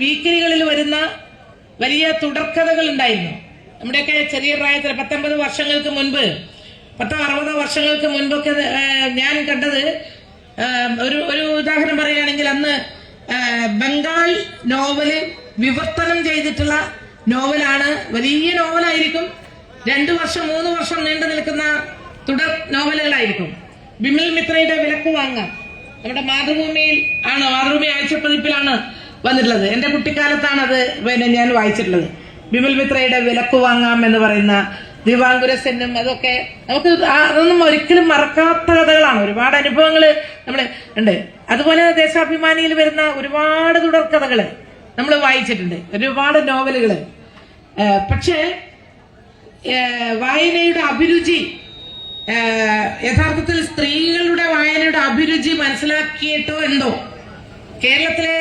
വീക്കിലികളിൽ വരുന്ന വലിയ തുടർക്കഥകൾ ഉണ്ടായിരുന്നു. നമ്മുടെയൊക്കെ ചെറിയ പ്രായത്തിൽ 19 വർഷങ്ങൾക്ക് മുൻപ് 60 വർഷങ്ങൾക്ക് മുൻപൊക്കെ ഞാൻ കണ്ടത് ഒരു ഉദാഹരണം പറയുകയാണെങ്കിൽ അന്ന് ബംഗാൾ നോവല് വിവർത്തനം ചെയ്തിട്ടുള്ള നോവലാണ്. വലിയ നോവലായിരിക്കും, 2 വർഷം 3 വർഷം നീണ്ടു നിൽക്കുന്ന തുടർ നോവലുകളായിരിക്കും. ബിമൽ മിത്രയുടെ വിലക്ക് വാങ്ങാം നമ്മുടെ മാതൃഭൂമി ആഴ്ചപ്പതിപ്പിലാണ് വന്നിട്ടുള്ളത്. എന്റെ കുട്ടിക്കാലത്താണ് അത് ഞാൻ വായിച്ചിട്ടുള്ളത്. ബിമൽ മിത്രയുടെ വിലക്ക് വാങ്ങാം എന്ന് പറയുന്ന ദിവാങ്കുര സെന്നും അതൊക്കെ നമുക്ക് അതൊന്നും ഒരിക്കലും മറക്കാത്ത കഥകളാണ്. ഒരുപാട് അനുഭവങ്ങൾ നമ്മൾ ഉണ്ട്. അതുപോലെ ദേശാഭിമാനിയിൽ വരുന്ന ഒരുപാട് തുടർക്കഥകള് നമ്മൾ വായിച്ചിട്ടുണ്ട്, ഒരുപാട് നോവലുകള്. പക്ഷേ വായനയുടെ അഭിരുചി യഥാർത്ഥത്തിൽ സ്ത്രീകളുടെ വായനയുടെ അഭിരുചി മനസ്സിലാക്കിയിട്ടോ എന്തോ കേരളത്തിലെ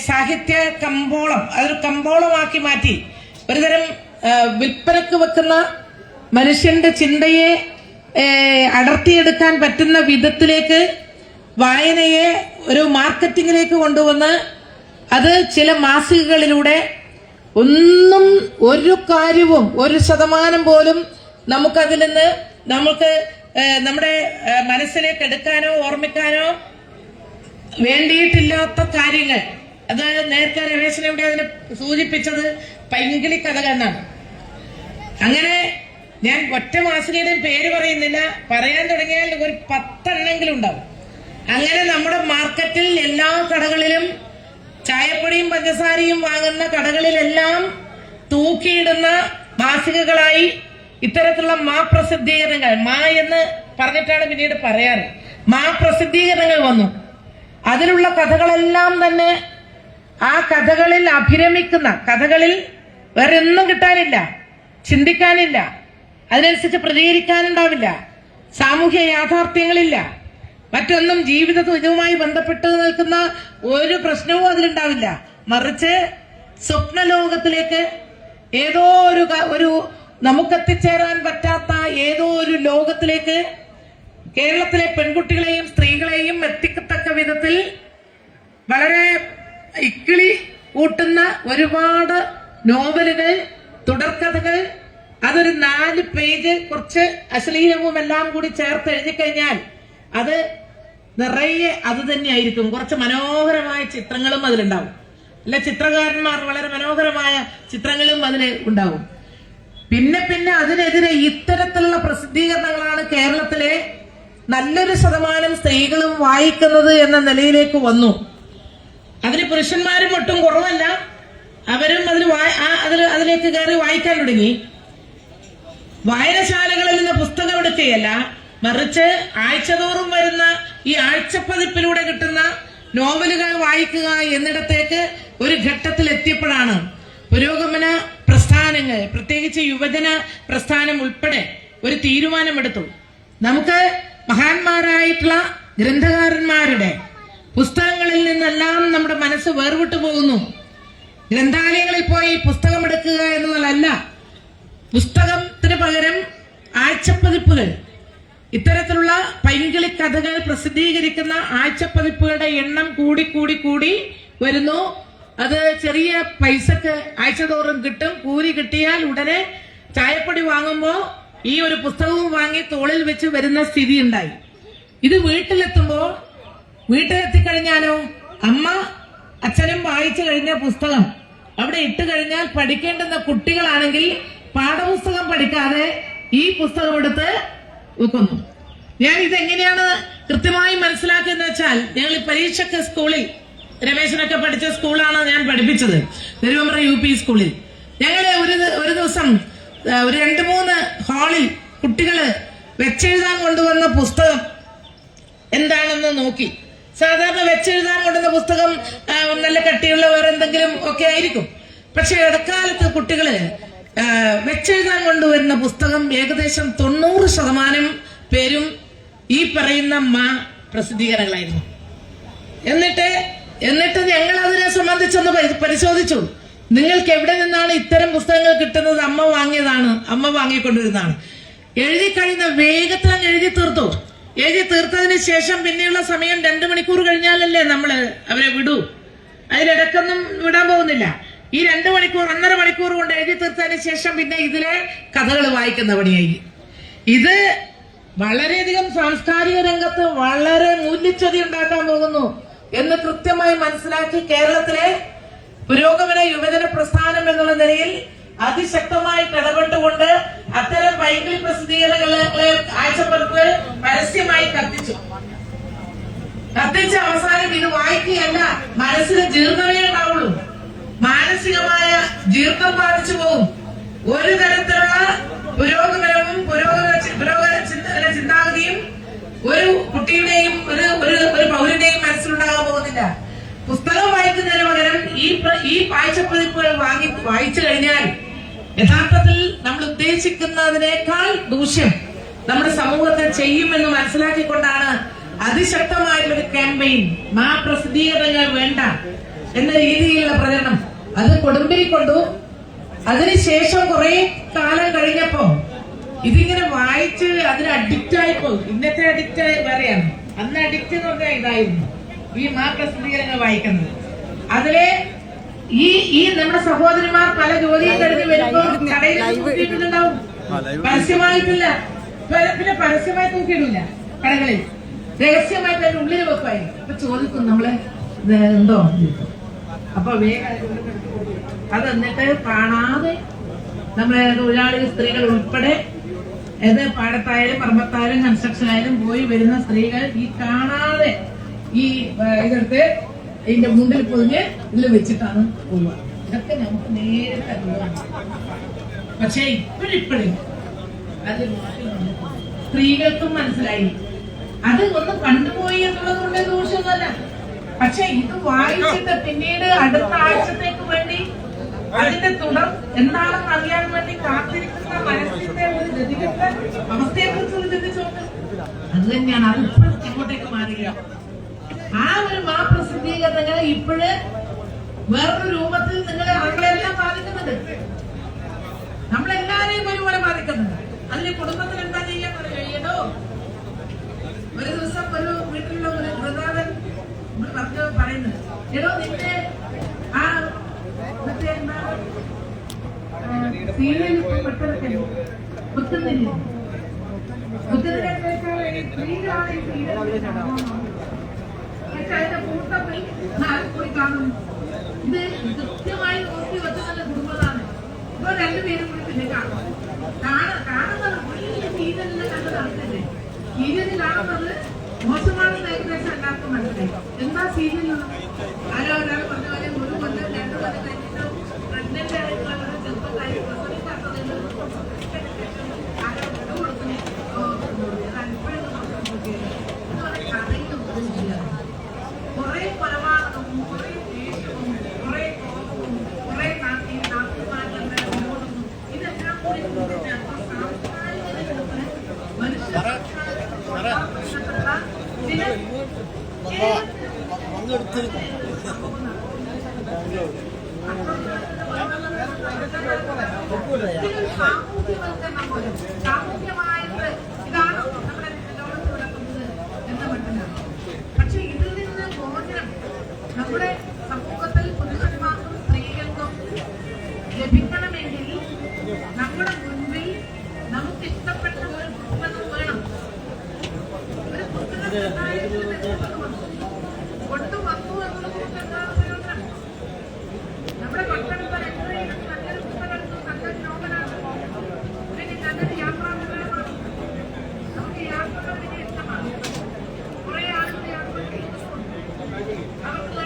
സാഹിത്യ കമ്പോളം അതൊരു കമ്പോളമാക്കി മാറ്റി ഒരുതരം വിൽപ്പനക്ക് വെക്കുന്ന മനുഷ്യന്റെ ചിന്തയെ അടർത്തിയെടുക്കാൻ പറ്റുന്ന വിധത്തിലേക്ക് വായനയെ ഒരു മാർക്കറ്റിംഗിലേക്ക് കൊണ്ടുവന്ന് അത് ചില മാസികകളിലൂടെ ഒന്നും ഒരു കാര്യവും 1% പോലും നമുക്കതിൽ നിന്ന് നമുക്ക് നമ്മുടെ മനസ്സിലേക്ക് എടുക്കാനോ ഓർമ്മിക്കാനോ വേണ്ടിയിട്ടില്ലാത്ത കാര്യങ്ങൾ. അത് നേരത്തെ രമേശൻ ഇവിടെ അതിനെ സൂചിപ്പിച്ചത് പൈങ്കിളി കഥകളാണ്. അങ്ങനെ ഞാൻ ഒറ്റ മാസികയുടെയും പേര് പറയുന്നില്ല, പറയാൻ തുടങ്ങിയാൽ ഒരു 10 എണ്ണെങ്കിലും ഉണ്ടാവും. അങ്ങനെ നമ്മുടെ മാർക്കറ്റിൽ എല്ലാ കടകളിലും ചായപ്പൊടിയും പഞ്ചസാരയും വാങ്ങുന്ന കടകളിലെല്ലാം തൂക്കിയിടുന്ന മാസികകളായി ഇത്തരത്തിലുള്ള പ്രസിദ്ധീകരണങ്ങൾ എന്ന് പറഞ്ഞിട്ടാണ് പിന്നീട് പറയാറ്. പ്രസിദ്ധീകരണങ്ങൾ വന്നു. അതിലുള്ള കഥകളെല്ലാം തന്നെ ആ കഥകളിൽ അഭിരമിക്കുന്ന കഥകളിൽ വേറെ ഒന്നും കിട്ടാനില്ല, ചിന്തിക്കാനില്ല, അതിനനുസരിച്ച് പ്രതികരിക്കാനുണ്ടാവില്ല, സാമൂഹ്യ യാഥാർത്ഥ്യങ്ങളില്ല, മറ്റൊന്നും ജീവിതവുമായി ബന്ധപ്പെട്ട് നിൽക്കുന്ന ഒരു പ്രശ്നവും അതിലുണ്ടാവില്ല. മറിച്ച് സ്വപ്നലോകത്തിലേക്ക് ഏതോ ഒരു നമുക്കെത്തിച്ചേരാൻ പറ്റാത്ത ഏതോ ഒരു ലോകത്തിലേക്ക് കേരളത്തിലെ പെൺകുട്ടികളെയും സ്ത്രീകളെയും എത്തിക്കത്തക്ക വിധത്തിൽ വളരെ ഇക്കിളി കൂട്ടുന്ന ഒരുപാട് നോവലുകൾ, തുടർക്കഥകൾ, അതൊരു 4 പേജ് കുറച്ച് അശ്ലീലവും എല്ലാം കൂടി ചേർത്ത് എഴുതി കഴിഞ്ഞാൽ അത് നിറയെ അത് തന്നെയായിരിക്കും. കുറച്ച് മനോഹരമായ ചിത്രങ്ങളും അതിലുണ്ടാവും. അല്ല, ചിത്രകാരന്മാർ വളരെ മനോഹരമായ ചിത്രങ്ങളും അതിൽ ഉണ്ടാവും. പിന്നെ അതിനെതിരെ ഇത്തരത്തിലുള്ള പ്രസിദ്ധീകരണങ്ങളാണ് കേരളത്തിലെ നല്ലൊരു ശതമാനം സ്ത്രീകളും വായിക്കുന്നത് എന്ന നിലയിലേക്ക് വന്നു. അതിന് പുരുഷന്മാരും ഒട്ടും കുറവല്ല, അവരും അതിലേക്ക് കയറി വായിക്കാൻ തുടങ്ങി. വായനശാലകളിൽ നിന്ന് പുസ്തകം എടുക്കുകയല്ല, മറിച്ച് ആഴ്ചതോറും വരുന്ന ഈ ആഴ്ചപ്പതിപ്പിലൂടെ കിട്ടുന്ന നോവലുകൾ വായിക്കുക എന്നിടത്തേക്ക് ഒരു ഘട്ടത്തിൽ എത്തിയപ്പോഴാണ് പുരോഗമന പ്രസ്ഥാനങ്ങൾ, പ്രത്യേകിച്ച് യുവജന പ്രസ്ഥാനം ഉൾപ്പെടെ ഒരു തീരുമാനമെടുത്തു. നമുക്ക് മഹാന്മാരായിട്ടുള്ള ഗ്രന്ഥകാരന്മാരുടെ പുസ്തകങ്ങളിൽ നിന്നെല്ലാം നമ്മുടെ മനസ്സ് വേർവിട്ടു പോകുന്നു. ഗ്രന്ഥാലയങ്ങളിൽ പോയി പുസ്തകം എടുക്കുക എന്നതല്ല, പുസ്തകത്തിന് പകരം ആഴ്ചപ്പതിപ്പുകൾ, ഇത്തരത്തിലുള്ള പൈങ്കിളി കഥകൾ പ്രസിദ്ധീകരിക്കുന്ന ആഴ്ചപ്പതിപ്പുകളുടെ എണ്ണം കൂടി വരുന്നു. അത് ചെറിയ പൈസക്ക് ആഴ്ചതോറും കിട്ടും. കൂലി കിട്ടിയാൽ ഉടനെ ചായപ്പൊടി വാങ്ങുമ്പോ ഈ ഒരു പുസ്തകവും വാങ്ങി തോളിൽ വെച്ച് വരുന്ന സ്ഥിതി ഉണ്ടായി. ഇത് വീട്ടിലെത്തിക്കഴിഞ്ഞാലോ അമ്മ അച്ഛനും വായിച്ചു കഴിഞ്ഞ പുസ്തകം അവിടെ ഇട്ട് കഴിഞ്ഞാൽ പഠിക്കേണ്ടുന്ന കുട്ടികളാണെങ്കിൽ പാഠപുസ്തകം പഠിക്കാതെ ഈ പുസ്തകം എടുത്ത് വെക്കുന്നു. ഞാൻ ഇതെങ്ങനെയാണ് കൃത്യമായി മനസ്സിലാക്കിയെന്ന് വെച്ചാൽ, ഞങ്ങൾ ഈ പരീക്ഷയ്ക്ക് സ്കൂളിൽ, രമേശനൊക്കെ പഠിച്ച സ്കൂളാണ് ഞാൻ പഠിപ്പിച്ചത്, നെരുവമ്പ്ര UP സ്കൂളിൽ. ഞങ്ങളെ ഒരു ദിവസം ഒരു 2-3 ഹാളിൽ കുട്ടികള് വെച്ചെഴുതാൻ കൊണ്ടുവന്ന പുസ്തകം എന്താണെന്ന് നോക്കി. സാധാരണ വെച്ചെഴുതാൻ കൊണ്ടുവന്ന പുസ്തകം നല്ല കട്ടിയുള്ള വേറെ എന്തെങ്കിലും ഒക്കെ ആയിരിക്കും. പക്ഷെ ഇടക്കാലത്ത് കുട്ടികള് വെച്ചെഴുതാൻ കൊണ്ടുവരുന്ന പുസ്തകം ഏകദേശം 90% പേരും ഈ പറയുന്ന പ്രസിദ്ധീകരണങ്ങളായിരുന്നു. എന്നിട്ട് ഞങ്ങൾ അതിനെ സംബന്ധിച്ചൊന്ന് പരിശോധിച്ചു. നിങ്ങൾക്ക് എവിടെ നിന്നാണ് ഇത്തരം പുസ്തകങ്ങൾ കിട്ടുന്നത്? അമ്മ വാങ്ങിയതാണ്, അമ്മ വാങ്ങിക്കൊണ്ടിരുന്നതാണ്. എഴുതി കഴിയുന്ന വേഗത്തിൽ അങ്ങ് എഴുതി തീർത്തതിന് ശേഷം പിന്നെയുള്ള സമയം 2 മണിക്കൂർ കഴിഞ്ഞാലല്ലേ നമ്മള് അവരെ വിടൂ. അതിലിടക്കൊന്നും വിടാൻ പോകുന്നില്ല. ഈ 2 മണിക്കൂർ 1.5 മണിക്കൂർ കൊണ്ട് എഴുതി തീർത്തതിന് ശേഷം പിന്നെ ഇതിലെ കഥകൾ വായിക്കുന്ന പണിയായി. ഇത് വളരെയധികം സാംസ്കാരിക രംഗത്ത് വളരെ മൂല്യച്യുതി ഉണ്ടാക്കാൻ പോകുന്നു എന്ന് കൃത്യമായി മനസ്സിലാക്കി കേരളത്തിലെ പുരോഗമന യുവജന പ്രസ്ഥാനം എന്നുള്ള നിലയിൽ അതിശക്തമായിട്ട് ഇടപെട്ടുകൊണ്ട് അത്തരം വൈകല്യ പ്രസിദ്ധീകരണങ്ങളെ ആഴ്ചപ്പതിപ്പ് പരസ്യമായി കത്തിച്ച അവസാനം ഇത് വായിക്കുകയല്ല, മനസ്സിന് ജീർണമേ ഉണ്ടാവുള്ളൂ. മാനസികമായ ജീർണം ബാധിച്ചു പോകും. ഒരു തരത്തിലുള്ള പുരോഗമനവും പുരോഗമന ചിന്താഗതിയും ഒരു കുട്ടിയുടെയും ഒരു പൗരന്റെയും മനസ്സിലുണ്ടാകാൻ പോകുന്നില്ല. പുസ്തകം വായിക്കുന്നതിന് പകരം ഈ വായിച്ചപ്പതിപ്പുകൾ വായിച്ചു കഴിഞ്ഞാൽ യഥാർത്ഥത്തിൽ നമ്മൾ ഉദ്ദേശിക്കുന്നതിനേക്കാൾ ദൂഷ്യം നമ്മുടെ സമൂഹത്തെ ചെയ്യുമെന്ന് മനസ്സിലാക്കിക്കൊണ്ടാണ് അതിശക്തമായിട്ടുള്ളൊരു ക്യാമ്പയിൻ പ്രസിദ്ധീകരണങ്ങൾ വേണ്ട എന്ന രീതിയിലുള്ള പ്രചരണം അത് കൊടുമ്പിരി കൊണ്ടു. അതിനുശേഷം കുറെ കാലം കഴിഞ്ഞപ്പോ ഇതിങ്ങനെ വായിച്ച് അതിന് അഡിക്റ്റ് ആയിപ്പോയി. ഇന്നത്തെ അഡിക്റ്റ് വേറെയാണ്, അന്ന് അഡിക്റ്റ് എന്ന് പറഞ്ഞാൽ ഇതായിരുന്നു ഈ പ്രസിദ്ധീകരണങ്ങൾ വായിക്കുന്നത്. അതിലെ ഈ നമ്മുടെ സഹോദരിമാർ പല ജോലിയും കഴിഞ്ഞ് വരുമ്പോ കടയിൽ തൂക്കിയിട്ടുണ്ടാവും, പരസ്യമായിട്ടില്ല. പിന്നെ പരസ്യമായി തൂക്കിയിടില്ല, കടകളിൽ രഹസ്യമായിട്ട് അതിന്റെ ഉള്ളിൽ വെപ്പായി. അപ്പൊ ചോദിക്കും നമ്മളെ എന്തോ, അപ്പൊ വേഗം അത് എന്നിട്ട് കാണാതെ നമ്മളെ തൊഴിലാളി സ്ത്രീകൾ ഉൾപ്പെടെ ഏത് പാടത്തായാലും പറമ്പത്തായാലും കൺസ്ട്രക്ഷൻ ആയാലും പോയി വരുന്ന സ്ത്രീകൾ ഈ കാണാതെ ഈ ഇതെടുത്ത് ഇതിന്റെ മുണ്ടിൽ പൊതിഞ്ഞ് ഇതിൽ വെച്ചിട്ടാണ് പോവുക. ഇതൊക്കെ നമുക്ക് നേരിട്ട് അനുഭവമാണ്. പക്ഷെ ഇപ്പോഴിപ്പോഴും അത് സ്ത്രീകൾക്കും മനസ്സിലായി. അത് ഒന്ന് കണ്ടുപോയി എന്നുള്ളത് കൊണ്ട് ദോഷമൊന്നുമല്ല. പക്ഷെ ഇത് വായിച്ചിട്ട് പിന്നീട് അടുത്ത ആഴ്ചത്തേക്ക് വേണ്ടി അതിന്റെ തുടർ എന്താണെന്ന് അറിയാൻ വേണ്ടി കാത്തിരിക്കുന്ന മനസ്സിന്റെ ഒരു ഗതികെട്ട അവസ്ഥയെ കുറിച്ച് ചിന്തിച്ചു നോക്ക്. അത് തന്നെയാണ് അത് ഇപ്പോൾ ഇങ്ങോട്ടേക്ക് മാറുക. ആ ഒരു പ്രസിദ്ധീകരണങ്ങൾ ഇപ്പോഴ് വേറൊരു രൂപത്തിൽ നമ്മളെല്ലാം ബാധിക്കുന്നുണ്ട്. നമ്മളെല്ലാരെയും ഒരുപോലെ ബാധിക്കുന്നുണ്ട്. അതിന് കുടുംബത്തിൽ എന്താ ചെയ്യാൻ കഴിയണോ? ഒരു ദിവസം ഒരു വീട്ടിലുള്ള ഒരു ഗൃഹനാഥൻ പറയുന്നത്, എടോ നിന്റെ ആ സീരിയൽ പെട്ടെന്ന് കുത്തുന്നില്ല, സ്ത്രീകളാണ് ഈ സീരിയൽ അതിന്റെ കൂട്ടത്തിൽ പോയി കാണുന്നു. ഇത് കൃത്യമായി നോക്കി വെക്കുന്ന കുടുംബമാണ്. ഇപ്പൊ 2 പേരും കൂടി പിന്നെ കാണുന്നത് വലിയ സീരിയലിനെ കണ്ട് നടത്തില്ലേ. സീരിയലിൽ കാണുന്നത് മോശമാണെന്ന് ഏകദേശം എല്ലാവർക്കും മനസ്സിലായി. എന്താ സീരിയൽ? ആരോ ഒരാൾ പറഞ്ഞ പോലെ 1 കൊല്ലം 2 കൊല്ലം കഴിഞ്ഞിട്ട് പ്രഗ്നന്റ് ആയിട്ടുള്ള ഒരു ചെറുപ്പക്കാരി പ്രസവിക്കാത്തതിന് ആരോ കൊടുക്കുന്നു. കുറെ കൊലപാതകവും കുറെ ദേഷ്യവും കുറെ കോപവും കുറെ നാട്ടുമാറ്റങ്ങളുടെ വിനോദവും ഇതെല്ലാം കൂടി സാമൂഹ്യമായിട്ട് ഇതാണ് നമ്മുടെ ലോകത്ത് നടക്കുന്നത് എന്ന മട്ടിലാണ്. പക്ഷെ ഇതിൽ നിന്ന് മോചനം നമ്മുടെ സമൂഹത്തിൽ പുരുഷന്മാർക്കും സ്ത്രീകൾക്കും ലഭിക്കണമെങ്കിൽ നമ്മുടെ മുൻപിൽ നമുക്ക് ഇഷ്ടപ്പെട്ട ഒരു പുസ്തകം വേണം. ഒരു പുസ്തകം കൊണ്ടുവന്നു എന്നുള്ളത് എന്താണ് പ്രയോജനം? നമ്മുടെ തൊട്ടടുത്ത നല്ലൊരു പുസ്തകം നല്ലൊരു നോവലാണ്, പിന്നെ നല്ലൊരു യാത്രാവിവരമാണ്. നമുക്ക് യാത്രകൾ ഇഷ്ടമാണ്. കുറെ ആളുകൾ യാത്ര ചെയ്യുന്നു. അവർക്ക്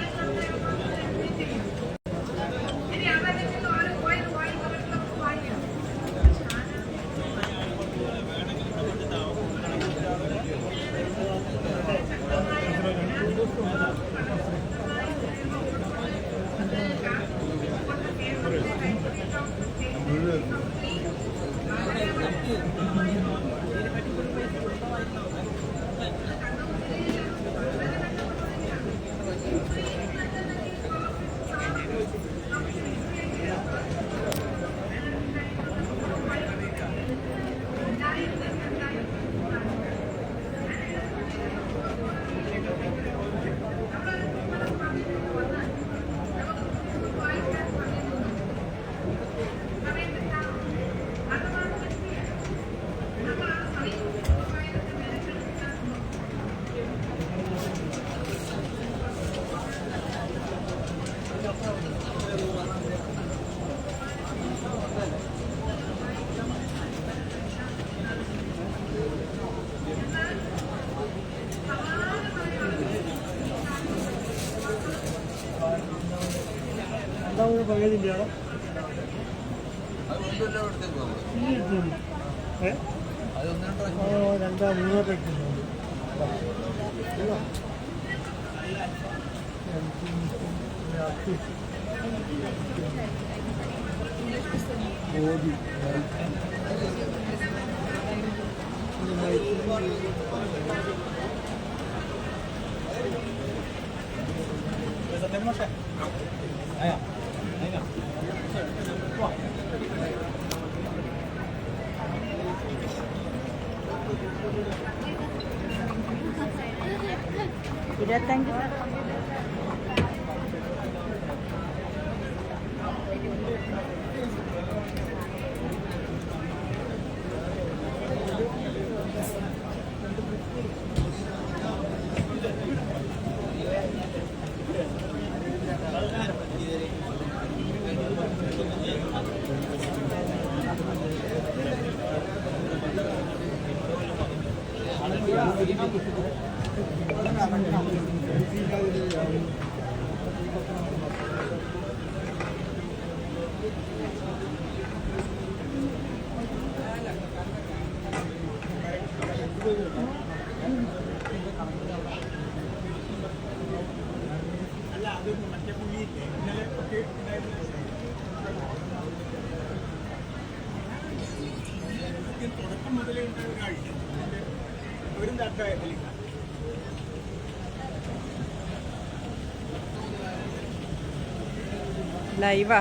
ലൈവാ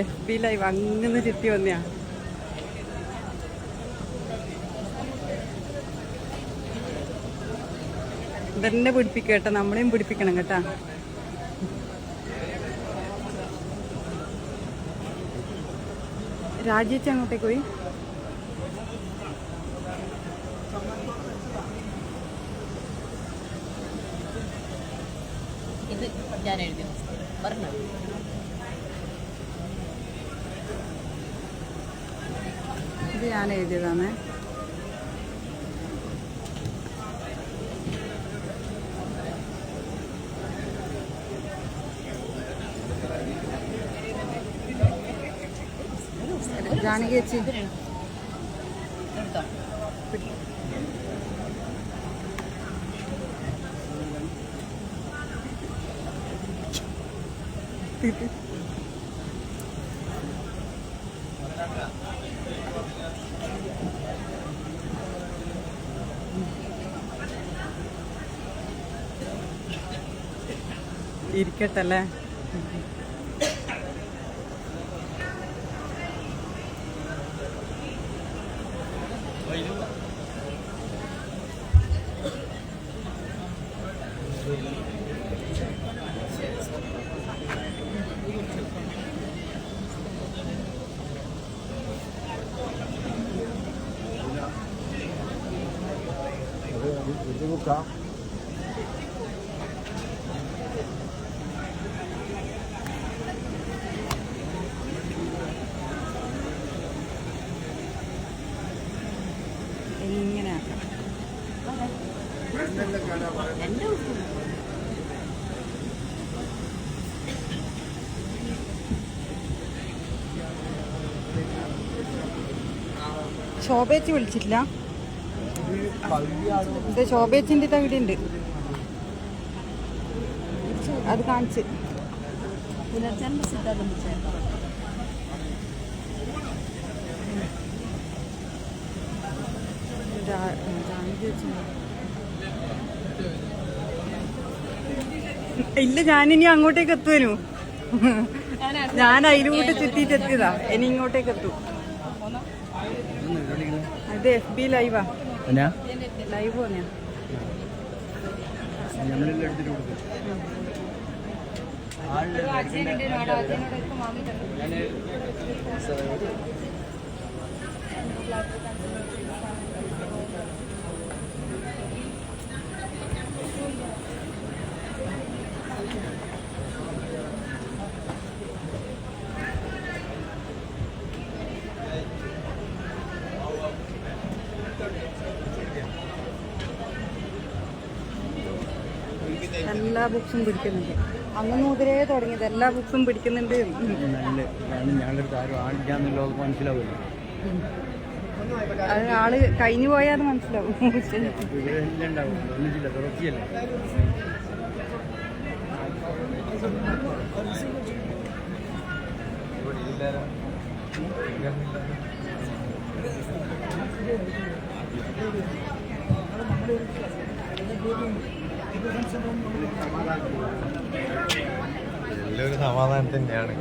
FB ലൈവ് അങ്ങനെ ചുറ്റി വന്നയാ. ഇതന്നെ പിടിപ്പിക്കുക കേട്ടോ, നമ്മളെയും പിടിപ്പിക്കണം കേട്ടാ. രാജിച്ച് അങ്ങോട്ടേക്ക് പോയി. ഇത് ഞാൻ എഴുതി പറഞ്ഞു. ഇത് ഞാൻ എഴുതിയതാണ്. ജാനകി ചേച്ചി ഇരിക്കട്ടല്ലേ. ഇങ്ങനെ ആക്കാം. ശോഭേച്ചി വിളിച്ചിട്ടില്ല. ഇത് ശോഭേച്ചിൻ്റെ അവിടെ ഉണ്ട്, അത് കാണിച്ച്. പുനർജന്മ സിദ്ധാന്തം ഇല്ല, ഞാനിനി അങ്ങോട്ടേക്ക് എത്തുവനു. ഞാൻ അതിലൂടെ ചുറ്റിട്ട് എത്തിയതാ, ഇനി ഇങ്ങോട്ടേക്ക് എത്തും. അത് FB ലൈവാ, ലൈവ് പോന്നെയാ. എല്ലാ ബുക്സും പിടിക്കുന്നുണ്ട്. അന്ന് മുതലേ തുടങ്ങിയത് എല്ലാ ബുക്സും പിടിക്കുന്നുണ്ട്. ഞങ്ങളൊരു കാര്യം ആണിക്കാന്നുള്ള മനസ്സിലാവില്ല. അത് ആള് കഴിഞ്ഞു പോയാൽ മനസ്സിലാവും. ഇവരെല്ലാം ഉണ്ടാവും, ഒന്നിച്ചില്ല, തുടർച്ചയല്ല. എല്ലാവരും സമാധാനം തന്നെയാണ്.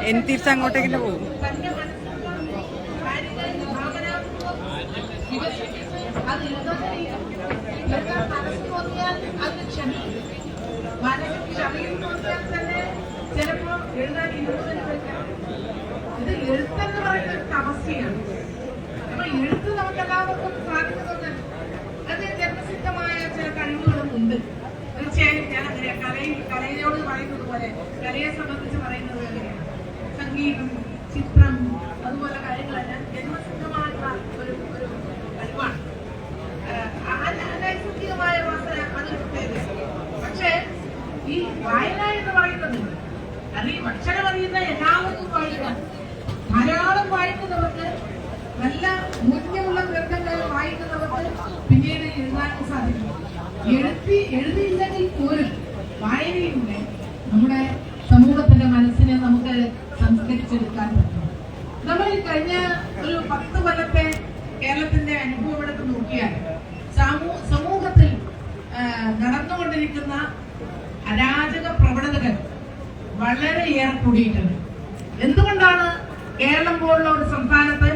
ഇനി തിരിച്ചങ്ങോട്ടേക്ക് പോകും. ചിലപ്പോ എഴുതാൻ ഇത് എഴുത്തെന്ന് പറയുന്ന ഒരു തപസ്യയാണ്. അപ്പൊ എഴുത്ത് നമുക്ക് എല്ലാവർക്കും സാധിക്കുന്നുണ്ട്. അത് ജന്മസിദ്ധമായ ചില കഴിവുകളും ഉണ്ട്. തീർച്ചയായും ഞാൻ അങ്ങനെ കലയോട് പറയുന്നത് പോലെ, കലയെ സംബന്ധിച്ച് പറയുന്നത് അങ്ങനെയാണ്. സംഗീതം, ചിത്രം, അതുപോലെ കാര്യങ്ങളെല്ലാം ജന്മസിദ്ധമായിട്ടുള്ള ഒരു കഴിവാണ്. അനൈസർഗികമായ വാസന അതൊരു പ്രത്യേകത. പക്ഷേ ഈ വായന എന്ന് പറയുന്നത് അത് ഈ അക്ഷരം അറിയുന്ന എല്ലാവർക്കും വായിക്കാം. ധാരാളം വായിക്കുന്നവർക്ക്, നല്ല മൂല്യമുള്ള ഗ്രന്ഥങ്ങൾ വായിക്കുന്നവർക്ക് പിന്നീട് എഴുതാനും സാധിക്കും. എഴുതിയില്ലെങ്കിൽ പോലും വായനയിലൂടെ നമ്മുടെ സമൂഹത്തിന്റെ മനസ്സിനെ നമുക്ക് സംസ്കരിച്ചെടുക്കാൻ പറ്റും. നമ്മൾ കഴിഞ്ഞ ഒരു 10 കൊല്ലത്തെ കേരളത്തിന്റെ അനുഭവം എടുത്ത് നോക്കിയാൽ സമൂഹത്തിൽ നടന്നുകൊണ്ടിരിക്കുന്ന അരാജക പ്രവണതകൾ വളരെയേറെ കൂടിയിട്ടുണ്ട്. എന്തുകൊണ്ടാണ് കേരളം പോലുള്ള ഒരു സംസ്ഥാനത്ത്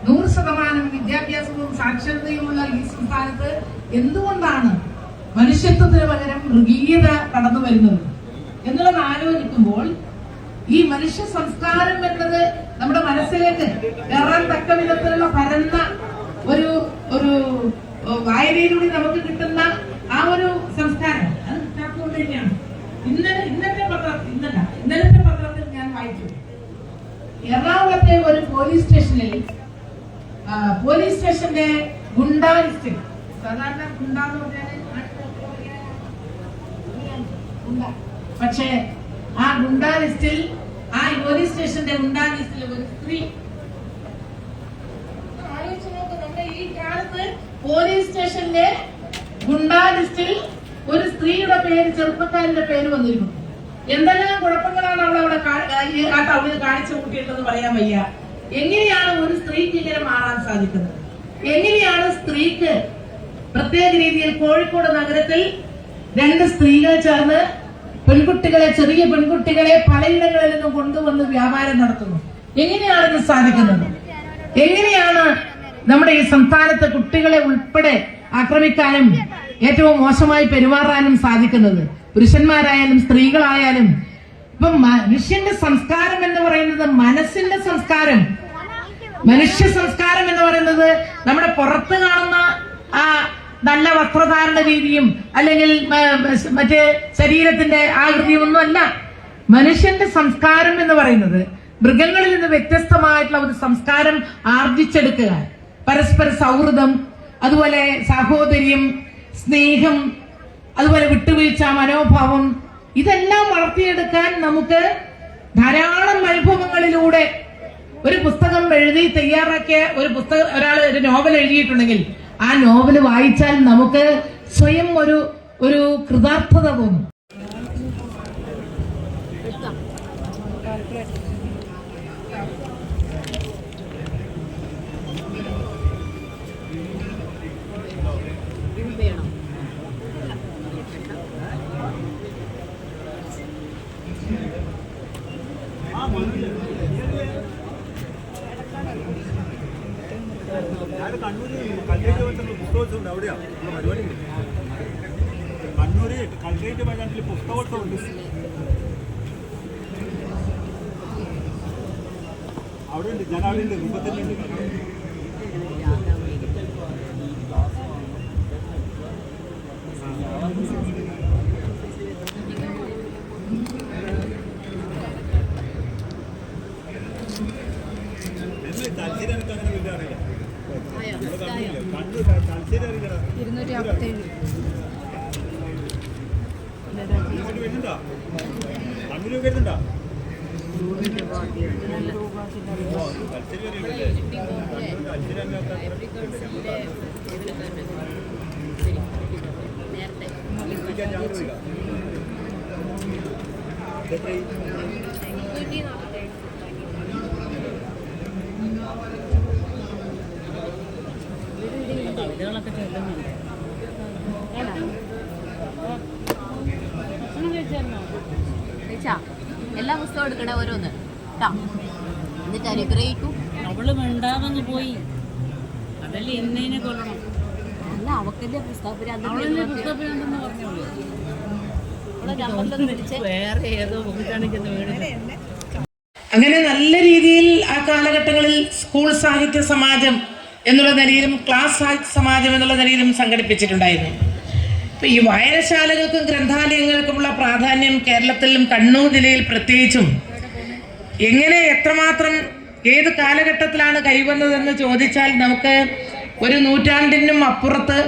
100% വിദ്യാഭ്യാസവും സാക്ഷരതയുമുള്ള ഈ സംസ്ഥാനത്ത് എന്തുകൊണ്ടാണ് മനുഷ്യത്വത്തിന് പകരം മൃഗീയത കടന്നു വരുന്നത് എന്നുള്ളത് ആലോചിക്കുമ്പോൾ, ഈ മനുഷ്യ സംസ്കാരം എന്നത് നമ്മുടെ മനസ്സിലേക്ക് കയറാൻ തക്ക വിധത്തിലുള്ള പരന്ന ഒരു വായനയിലൂടെ നമുക്ക് കിട്ടുന്ന ആ ഒരു സംസ്കാരം അത് കിട്ടാത്തതുകൊണ്ട് തന്നെയാണ് ഇന്നലത്തെ പത്രത്തിൽ ഞാൻ വായിച്ചു. എറണാകുളത്തെ ഒരു പോലീസ് സ്റ്റേഷന്റെ ഗുണ്ടാ ലിസ്റ്റിൽ, സാധാരണ ഗുണ്ടാന്ന് പറഞ്ഞാൽ പക്ഷേ ആ ഗുണ്ടാ ലിസ്റ്റിൽ, ആ പോലീസ് സ്റ്റേഷന്റെ ഗുണ്ടാ ലിസ്റ്റിൽ ഒരു സ്ത്രീ, ആലോചിച്ച് നോക്ക്, നമ്മുടെ ഈ കാലത്ത് പോലീസ് സ്റ്റേഷന്റെ ഗുണ്ടാ ലിസ്റ്റിൽ ഒരു സ്ത്രീയുടെ പേര്, ചെറുപ്പക്കാരന്റെ പേര് വന്നിരിക്കുന്നു. എന്തെല്ലാം കുഴപ്പങ്ങളാണ് അവിടെ ആ ടൗണിൽ കാണിച്ചു കൂട്ടിയിട്ടെന്ന് പറയാൻ വയ്യ. എങ്ങനെയാണ് ഒരു സ്ത്രീക്ക് ഇങ്ങനെ മാറാൻ സാധിക്കുന്നത്? എങ്ങനെയാണ് സ്ത്രീക്ക് പ്രത്യേക രീതിയിൽ കോഴിക്കോട് നഗരത്തിൽ 2 സ്ത്രീകൾ ചേർന്ന് ചെറിയ പെൺകുട്ടികളെ പലയിടങ്ങളിൽ നിന്നും കൊണ്ടുവന്ന് വ്യാപാരം നടത്തുന്നു? എങ്ങനെയാണ് ഇത് സാധിക്കുന്നത്? എങ്ങനെയാണ് നമ്മുടെ ഈ സംസ്ഥാനത്തെ കുട്ടികളെ ഉൾപ്പെടെ ആക്രമിക്കാനും ഏറ്റവും മോശമായി പെരുമാറാനും സാധിക്കുന്നത്? പുരുഷന്മാരായാലും സ്ത്രീകളായാലും ഇപ്പൊ മനുഷ്യന്റെ സംസ്കാരം എന്ന് പറയുന്നത് മനസ്സിന്റെ സംസ്കാരം, മനുഷ്യ സംസ്കാരം എന്ന് പറയുന്നത് നമ്മുടെ പുറത്ത് കാണുന്ന ആ നല്ല വസ്ത്രധാരണ രീതിയും അല്ലെങ്കിൽ മറ്റേ ശരീരത്തിന്റെ ആകൃതിയും ഒന്നും അല്ല. മനുഷ്യന്റെ സംസ്കാരം എന്ന് പറയുന്നത് മൃഗങ്ങളിൽ നിന്ന് വ്യത്യസ്തമായിട്ടുള്ള ഒരു സംസ്കാരം ആർജിച്ചെടുക്കുക, പരസ്പര സൗഹൃദം, അതുപോലെ സാഹോദര്യം, സ്നേഹം, അതുപോലെ വിട്ടുവീഴ്ച മനോഭാവം, ഇതെല്ലാം വളർത്തിയെടുക്കാൻ നമുക്ക് ധാരാളം അനുഭവങ്ങളിലൂടെ ഒരു പുസ്തകം എഴുതി തയ്യാറാക്കിയ ഒരാൾ ഒരു നോവൽ എഴുതിയിട്ടുണ്ടെങ്കിൽ ആ നോവൽ വായിച്ചാൽ നമുക്ക് സ്വയം ഒരു കൃതാർത്ഥത തോന്നും. കണ്ണൂര് കൽറേറ്റ് ബൈലാൻഡിൽ പുസ്തകോത്സവമുണ്ട്. അവിടെ ഉണ്ട്, ഞാൻ അവിടെ ഉണ്ട്, മുമ്പത്തന്നെ ഉണ്ട്. തലശ്ശേരി എനിക്ക് അങ്ങനെ വലിയ അറിയില്ല. കണ്ണൂർ തലശ്ശേരി അറിയില്ല. 257 വരുന്നുണ്ടോ? കണ്ണൂർ വരുന്നുണ്ടോ? തലശ്ശേരി അറിയില്ലേ? എല്ലാ പുസ്തകവും എടുക്കണേ ഓരോന്ന് കേട്ടോ, എന്നിട്ട് അനുഗ്രഹിക്കും. അവള് മിണ്ടാതെന്ന് പോയി, അതല്ലേ ഇന്നതിനെ കൊല്ലണം. അല്ല, അവക്കല്ലേ പുസ്തകത്തിന് വേറെ ഏതോ ബുക്കാണെങ്കിൽ അങ്ങനെ നല്ല രീതിയിൽ ആ കാലഘട്ടങ്ങളിൽ സ്കൂൾ സാഹിത്യ സമാജം എന്നുള്ള നിലയിലും ക്ലാസ് സാഹിത്യ സമാജം എന്നുള്ള നിലയിലും സംഘടിപ്പിച്ചിട്ടുണ്ടായിരുന്നു. ഇപ്പം ഈ വായനശാലകൾക്കും ഗ്രന്ഥാലയങ്ങൾക്കുമുള്ള പ്രാധാന്യം കേരളത്തിലും കണ്ണൂർ ജില്ലയിൽ പ്രത്യേകിച്ചും എങ്ങനെ എത്രമാത്രം ഏത് കാലഘട്ടത്തിലാണ് കൈവന്നതെന്ന് ചോദിച്ചാൽ നമുക്ക് ഒരു നൂറ്റാണ്ടിനും അപ്പുറത്ത്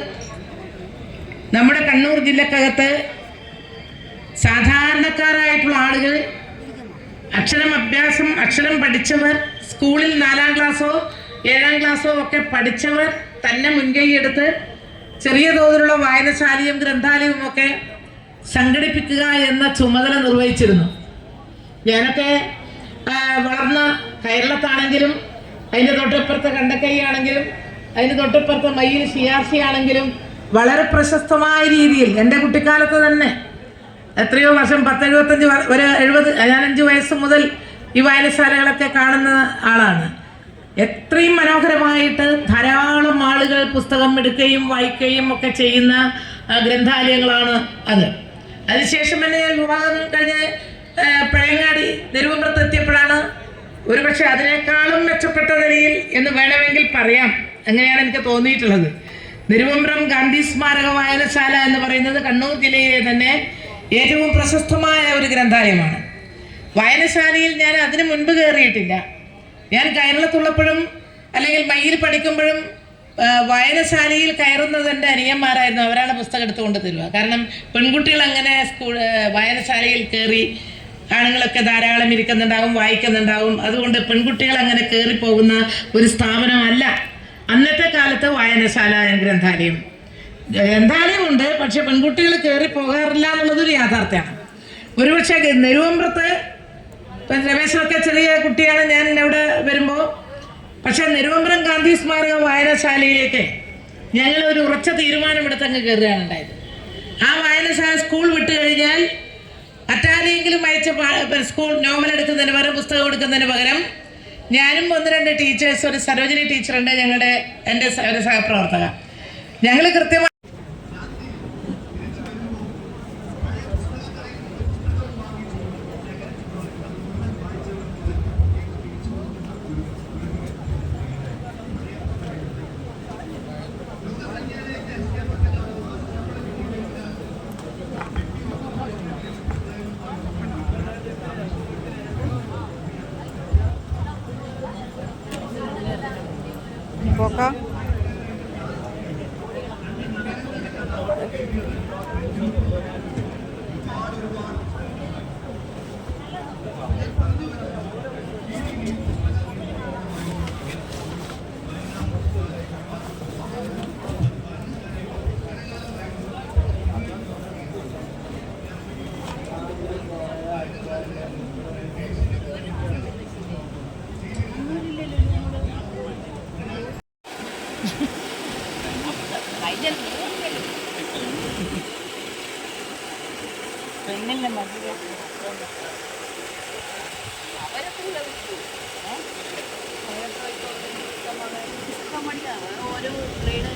നമ്മുടെ കണ്ണൂർ ജില്ലക്കകത്ത് സാധാരണക്കാരായിട്ടുള്ള ആളുകൾ അക്ഷരം പഠിച്ചവർ, സ്കൂളിൽ 4-ാം ക്ലാസ്സോ 7-ാം ക്ലാസ്സോ ഒക്കെ പഠിച്ചവർ തന്നെ മുൻകൈയെടുത്ത് ചെറിയ തോതിലുള്ള വായനശാലയും ഗ്രന്ഥാലയവും ഒക്കെ സംഘടിപ്പിക്കുക എന്ന ചുമതല നിർവഹിച്ചിരുന്നു. ഞാനൊക്കെ വളർന്ന കേരളത്താണെങ്കിലും അതിൻ്റെ തൊട്ടപ്പുറത്തെ കണ്ടക്കൈ ആണെങ്കിലും അതിന് തൊട്ടപ്പുറത്തെ മയ്യിൽ CRC ആണെങ്കിലും വളരെ പ്രശസ്തമായ രീതിയിൽ എൻ്റെ കുട്ടിക്കാലത്ത് തന്നെ എത്രയോ വർഷം 10-75 ഒരു 75 വയസ്സ് മുതൽ ഈ വായനശാലകളൊക്കെ കാണുന്ന ആളാണ്. എത്രയും മനോഹരമായിട്ട് ധാരാളം ആളുകൾ പുസ്തകം എടുക്കുകയും വായിക്കുകയും ഒക്കെ ചെയ്യുന്ന ഗ്രന്ഥാലയങ്ങളാണ് അത്. അതിനുശേഷം തന്നെ ഞാൻ വിവാഹം കഴിഞ്ഞ് പഴയങ്ങാടി നെരുവമ്പ്രത്ത് എത്തിയപ്പോഴാണ് ഒരുപക്ഷെ അതിനേക്കാളും മെച്ചപ്പെട്ട നിലയിൽ എന്ന് വേണമെങ്കിൽ പറയാം, അങ്ങനെയാണ് എനിക്ക് തോന്നിയിട്ടുള്ളത്. നെരുവമ്പ്രം ഗാന്ധി സ്മാരക വായനശാല എന്ന് പറയുന്നത് കണ്ണൂർ ജില്ലയിലെ തന്നെ ഏറ്റവും പ്രശസ്തമായ ഒരു ഗ്രന്ഥാലയമാണ്. വായനശാലയിൽ ഞാൻ അതിനു മുൻപ് കയറിയിട്ടില്ല. ഞാൻ കേരളത്തുള്ളപ്പോഴും അല്ലെങ്കിൽ മയ്യിൽ പഠിക്കുമ്പോഴും വായനശാലയിൽ കയറുന്നത് എൻ്റെ അനിയന്മാരായിരുന്നു. അവരാണ് പുസ്തകം എടുത്തുകൊണ്ട് തരിക. കാരണം പെൺകുട്ടികൾ അങ്ങനെ വായനശാലയിൽ കയറി, ആണുങ്ങളൊക്കെ ധാരാളം ഇരിക്കുന്നുണ്ടാവും, വായിക്കുന്നുണ്ടാവും. അതുകൊണ്ട് പെൺകുട്ടികൾ അങ്ങനെ കയറിപ്പോകുന്ന ഒരു സ്ഥാപനമല്ല അന്നത്തെ കാലത്ത് വായനശാല ഗ്രന്ഥാലയം. ഗ്രന്ഥാലയമുണ്ട്, പക്ഷെ പെൺകുട്ടികൾ കയറി പോകാറില്ല എന്നുള്ളതൊരു യാഥാർത്ഥ്യമാണ്. ഒരുപക്ഷെ നെരുവമ്പ്രത്ത് രമേശനൊക്കെ ചെറിയ കുട്ടിയാണ് ഞാൻ അവിടെ വരുമ്പോൾ, പക്ഷെ നെരുവമ്പ്രം ഗാന്ധി സ്മാരക വായനശാലയിലേക്ക് ഞങ്ങൾ ഒരു ഉറച്ച തീരുമാനമെടുത്ത് അങ്ങ് കയറുകയാണ് ഉണ്ടായത്. ആ വായനശാല സ്കൂൾ വിട്ട് കഴിഞ്ഞാൽ മറ്റാരെങ്കിലും അയച്ച സ്കൂൾ നോവൽ എടുക്കുന്നതിന് പകരം, പുസ്തകം എടുക്കുന്നതിന് പകരം ഞാനും 1-2 ടീച്ചേഴ്സ്, ഒരു സരോജിനി ടീച്ചറുണ്ട് എൻ്റെ ഒരു സഹപ്രവർത്തക, ഞങ്ങൾ കൃത്യമായി പോക്ക ഓരോ ഗ്രേഡ്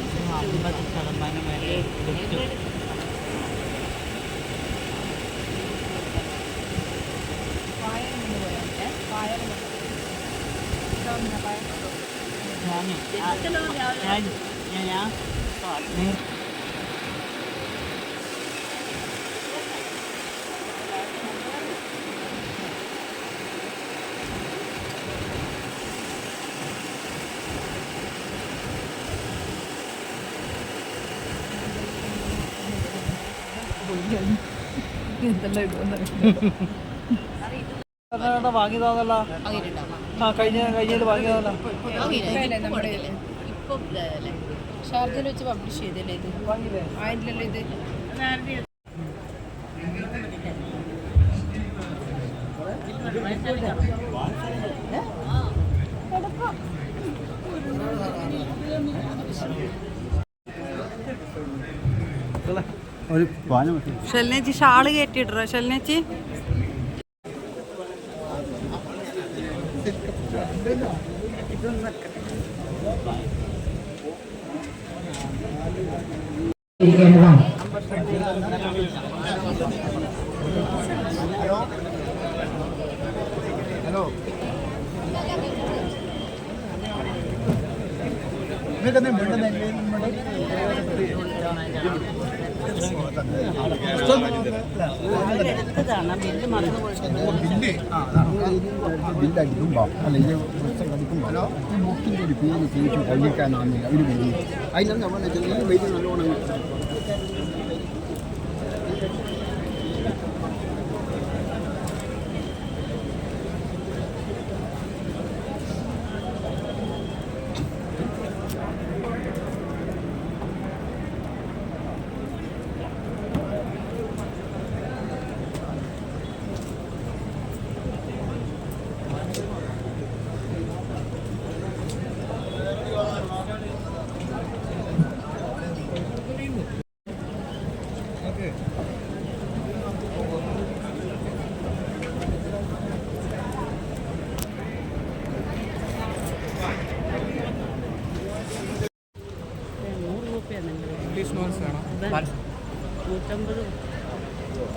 വാങ്ങിയതാണല്ലോ ആ കഴിഞ്ഞത് വാങ്ങിയതാണല്ലോ ഇപ്പൊ ഷാർജയിൽ വെച്ച് പബ്ലിഷ് ചെയ്തല്ലേ ഇത് ആയില്ലല്ലോ ഇത് ഷെൽനേച്ചി ഷാള് കയറ്റിട്ടോ ഷെൽനേച്ചി ബില്ലടിക്കുമ്പോൾ അല്ലെങ്കിൽ പുസ്തകം അടിക്കുമ്പോൾ ഈ ബുക്കിൻ്റെ ഒരു പേര് തിരിച്ചു കഴിക്കാനാണെന്നില്ല ഒരു വരി അതിനാണ് നമ്മൾ ഈ വരി നല്ലോണം ഇംഗ്ലീഷ് നോട്ട്സ് വേണം 150.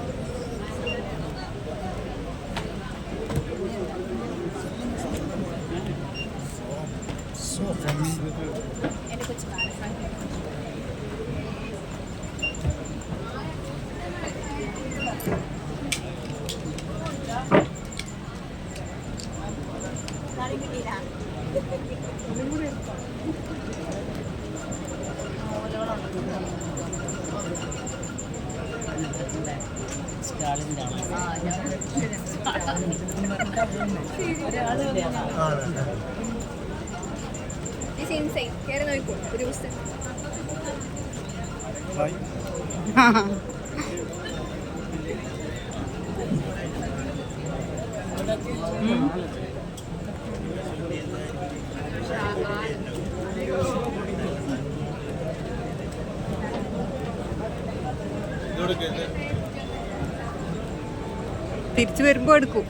തിരിച്ചു വരുമ്പോ എടുക്കും.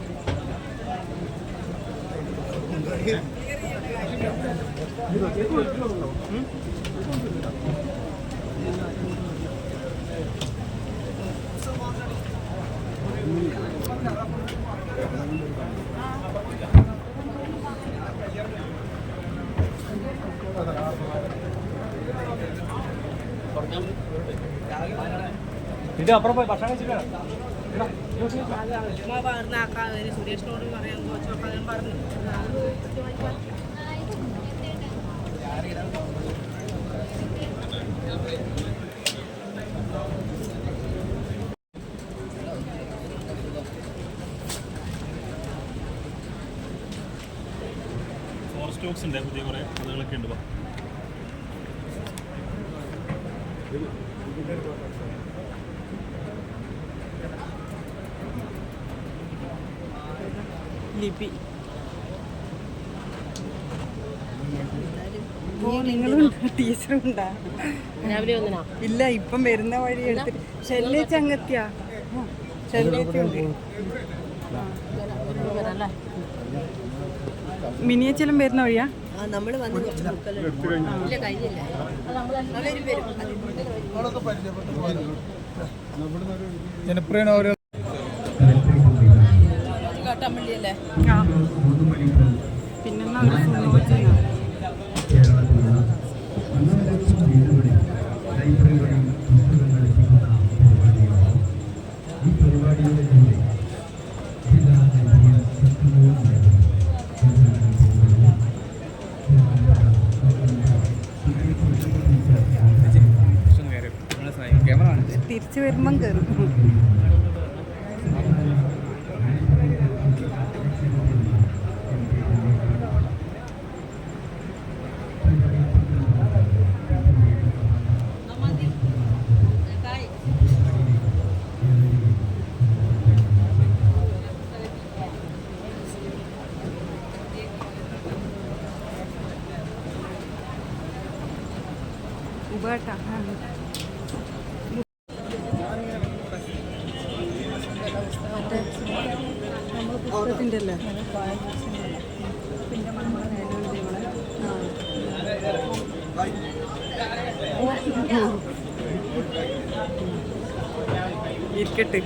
ഇത് അപ്പുറം പോയി ഭക്ഷണം കഴിച്ചിട്ട് സുരേഷിനോട് പറയാൻ പറഞ്ഞു കുറച്ച് സ്റ്റോക്സ് ഉണ്ട്, പുതിയ കുറേ കഥകളൊക്കെ ഉണ്ട്. ലിപി നിങ്ങളുണ്ടോ? ടീച്ചറുണ്ടാ? രാവിലെ വന്നിനാ ഇല്ല, ഇപ്പം വരുന്ന വഴി എടുത്തിട്ട് ശല്യ ചങ്ങത്തിയാ ശല്യത്തുണ്ട്. മിനിയച്ചെല്ലാം വരുന്ന വഴിയാ? നമ്മൾ വന്ന് കുറച്ച് ഇല്ല കഴിഞ്ഞില്ല. ജനപ്രിയ ഓരോ കാട്ടാമ്പള്ളിയല്ലേ? ആ, പിന്നെന്നാ ഒരു സുനോജന. തിരിച്ചു വരുമ്പം കയറും. ഉപേട്ടാ പുസ്തകത്തിൻ്റെ അല്ലേ? ഇരിക്കട്ടെ.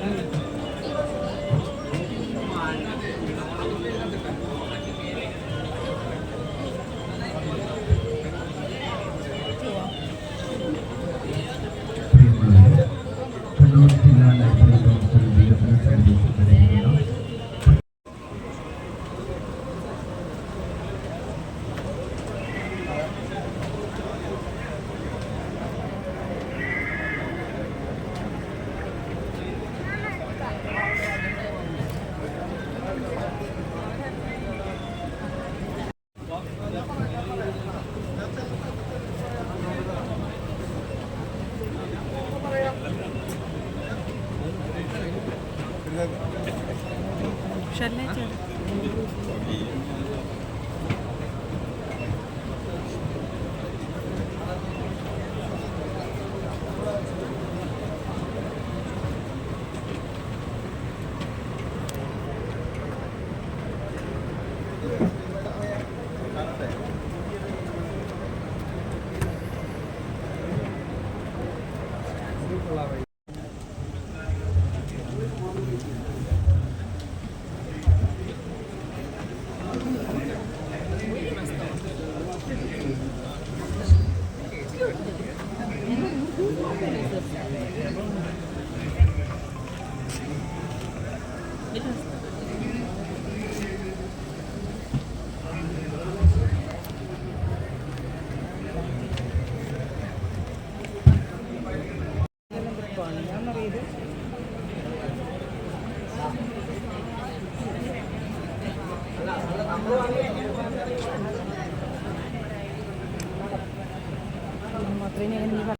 ശല്യ